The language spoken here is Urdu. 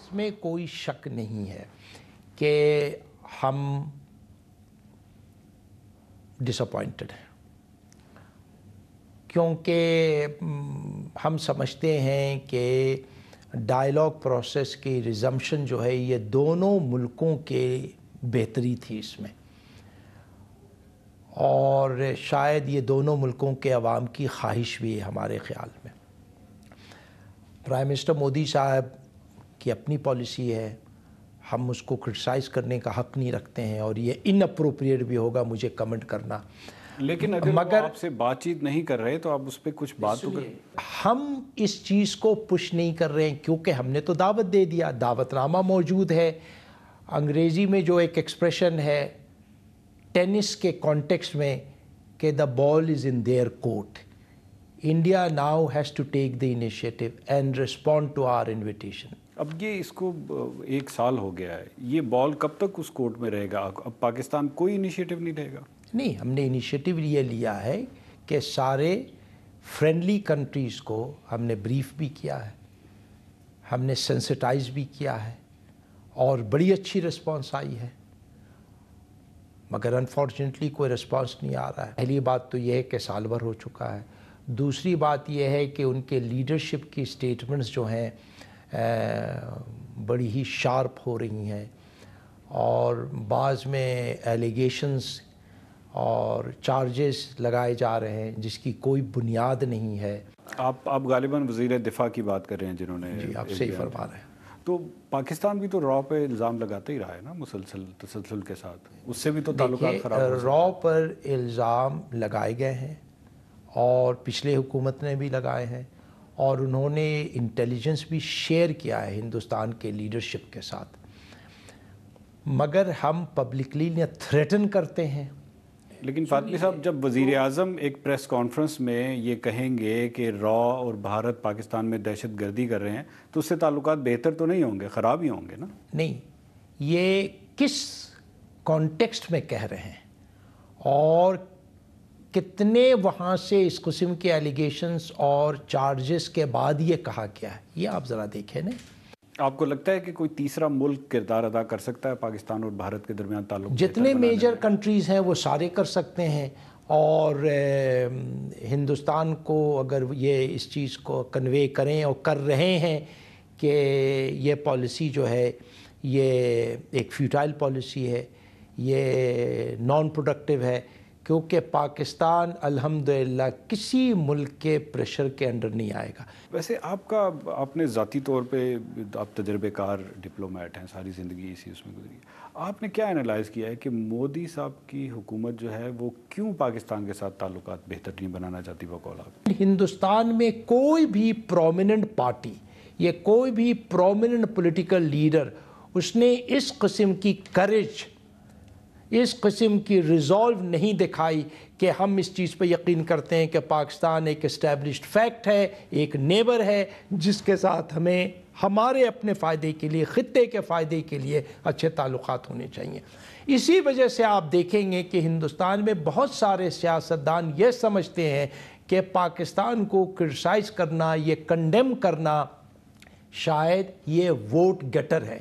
اس میں کوئی شک نہیں ہے کہ ہم ڈس اپوائنٹڈ ہیں، کیونکہ ہم سمجھتے ہیں کہ ڈائیلاگ پروسیس کی ریزمپشن جو ہے یہ دونوں ملکوں کے بہتری تھی اس میں، اور شاید یہ دونوں ملکوں کے عوام کی خواہش بھی ہے ہمارے خیال میں۔ پرائم منسٹر مودی صاحب کی اپنی پالیسی ہے، ہم اس کو کرٹیسائز کرنے کا حق نہیں رکھتے ہیں، اور یہ ان اپروپریٹ بھی ہوگا مجھے کمنٹ کرنا، لیکن اگر وہ آپ سے بات چیت نہیں کر رہے تو آپ اس پہ کچھ بات تو ہم اس چیز کو پش نہیں کر رہے ہیں، کیونکہ ہم نے تو دعوت دے دیا، دعوت نامہ موجود ہے۔ انگریزی میں جو ایک ایکسپریشن ہے ٹینس کے کانٹیکسٹ میں کہ the ball is in their court, India now has to take the initiative and respond to our invitation. اب یہ اس کو 1 سال ہو گیا ہے، یہ بال کب تک اس کورٹ میں رہے گا؟ اب پاکستان کوئی انیشیٹو نہیں لے گا؟ نہیں، ہم نے انیشیٹو یہ لیا ہے کہ سارے فرینڈلی کنٹریز کو ہم نے بریف بھی کیا ہے، ہم نے سینسٹائز بھی کیا ہے، اور بڑی اچھی رسپانس آئی ہے، مگر انفارچونیٹلی کوئی رسپانس نہیں آ رہا ہے۔ پہلی بات تو یہ ہے کہ سال بھر ہو چکا ہے، دوسری بات یہ ہے کہ ان کے لیڈرشپ کی سٹیٹمنٹس جو ہیں بڑی ہی شارپ ہو رہی ہیں، اور بعض میں ایلیگیشنز اور چارجز لگائے جا رہے ہیں جس کی کوئی بنیاد نہیں ہے۔ آپ غالباً وزیر دفاع کی بات کر رہے ہیں جنہوں نے جی، آپ صحیح فرما رہے ہیں۔ تو پاکستان بھی تو را پہ الزام لگاتا ہی رہا ہے نا تسلسل کے ساتھ، اس سے بھی تو تعلقات خراب ہو سکتے ہیں۔ را پر الزام لگائے گئے ہیں، اور پچھلے حکومت نے بھی لگائے ہیں، اور انہوں نے انٹیلیجنس بھی شیئر کیا ہے ہندوستان کے لیڈرشپ کے ساتھ، مگر ہم پبلکلی نہ تھریٹن کرتے ہیں۔ لیکن فاطمی صاحب، جب وزیر اعظم ایک پریس کانفرنس میں یہ کہیں گے کہ را اور بھارت پاکستان میں دہشت گردی کر رہے ہیں، تو اس سے تعلقات بہتر تو نہیں ہوں گے، خراب ہی ہوں گے نا؟ نہیں، یہ کس کانٹیکسٹ میں کہہ رہے ہیں، اور کتنے وہاں سے اس قسم کے ایلیگیشنز اور چارجز کے بعد یہ کہا گیا ہے، یہ آپ ذرا دیکھیں نا۔ آپ کو لگتا ہے کہ کوئی تیسرا ملک کردار ادا کر سکتا ہے پاکستان اور بھارت کے درمیان تعلق؟ جتنے میجر کنٹریز ہیں وہ سارے کر سکتے ہیں، اور ہندوستان کو اگر یہ اس چیز کو کنوے کریں اور کر رہے ہیں کہ یہ پالیسی جو ہے یہ ایک فیوٹائل پالیسی ہے، یہ نان پروڈکٹیو ہے، کیونکہ پاکستان الحمدللہ کسی ملک کے پریشر کے انڈر نہیں آئے گا۔ ویسے آپ نے ذاتی طور پہ، آپ تجربے کار ڈپلومیٹ ہیں، ساری زندگی اسی اس میں گزری ہے، آپ نے کیا انالائز کیا ہے کہ مودی صاحب کی حکومت جو ہے وہ کیوں پاکستان کے ساتھ تعلقات بہتر نہیں بنانا چاہتی بقول آپ؟ ہندوستان میں کوئی بھی پرومیننٹ پارٹی یا کوئی بھی پرومیننٹ پولیٹیکل لیڈر اس نے اس قسم کی کریج، اس قسم کی ریزالو نہیں دکھائی کہ ہم اس چیز پہ یقین کرتے ہیں کہ پاکستان ایک اسٹیبلشڈ فیکٹ ہے، ایک نیبر ہے جس کے ساتھ ہمیں ہمارے اپنے فائدے کے لیے، خطے کے فائدے کے لیے اچھے تعلقات ہونے چاہیے۔ اسی وجہ سے آپ دیکھیں گے کہ ہندوستان میں بہت سارے سیاستدان یہ سمجھتے ہیں کہ پاکستان کو کرٹیسائز کرنا، یہ کنڈیم کرنا، شاید یہ ووٹ گیٹر ہے۔